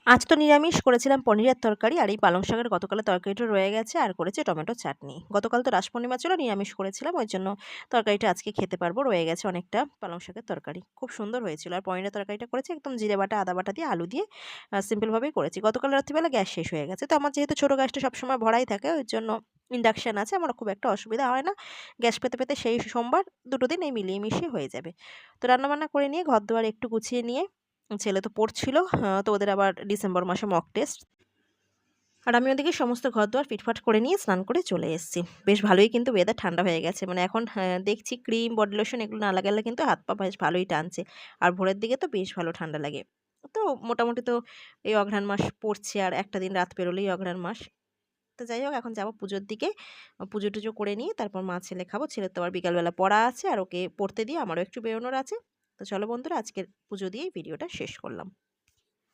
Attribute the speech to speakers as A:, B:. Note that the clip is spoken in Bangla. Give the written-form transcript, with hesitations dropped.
A: আজ তো নিরামিষ করেছিলাম পনিরের তরকারি আর এই পালং শাকের গতকালের তরকারিটা রয়ে গেছে আর করেছি টমেটো চাটনি। গতকাল তো রাস পূর্ণিমা ছিল, নিরামিষ করেছিলাম, ওই জন্য তরকারিটা আজকে খেতে পারবো। রয়ে গেছে অনেকটা পালং শাকের তরকারি, খুব সুন্দর হয়েছিল। আর পনিরের তরকারিটা করেছি একদম জিরে বাটা আদা বাটা দিয়ে আলু দিয়ে, সিম্পলভাবেই করেছি। গতকাল রাত্রিবেলা গ্যাস শেষ হয়ে গেছে, তো আমার যেহেতু ছোটো গ্যাসটা সবসময় ভরাই থাকে, ওই জন্য ইন্ডাকশান আছে, আমার খুব একটা অসুবিধা হয় না। গ্যাস পেতে পেতে সেই সোমবার দুটো দিন এই মিলিয়ে মিশিয়ে হয়ে যাবে। তো রান্নাবান্না করে নিয়ে ঘর দুয়ার একটু গুছিয়ে নিয়ে, ছেলে তো পড়ছিল, তো ওদের আবার ডিসেম্বর মাসে মক টেস্ট। আর আমি ওদিকে সমস্ত ঘরদোর ফিটফাট করে নিয়ে স্নান করে চলে এসেছি। বেশ ভালোই কিন্তু ওয়েদার ঠান্ডা হয়ে গেছে। মানে এখন দেখছি ক্রিম, বডি লোশন এগুলো না লাগালে কিন্তু হাত পা বেশ ভালোই টানছে। আর ভোরের দিকে তো বেশ ভালো ঠান্ডা লাগে। তো মোটামুটি তো এই অঘ্রাণ মাস পড়ছে আর একটা দিন রাত পেরোলেই অঘ্রাণ মাস। তো যাই হোক, এখন যাবো পুজোর দিকে। পুজো-টুজো করে নিয়ে তারপর মা ছেলে খাবো। ছেলের তো আবার বিকালবেলা পড়া আছে আর ওকে পড়তে দিয়ে আমারও একটু বেরোনোর আছে। তো চলো বন্ধুরা, আজকের পুজো দিয়েই ভিডিওটা শেষ করলাম।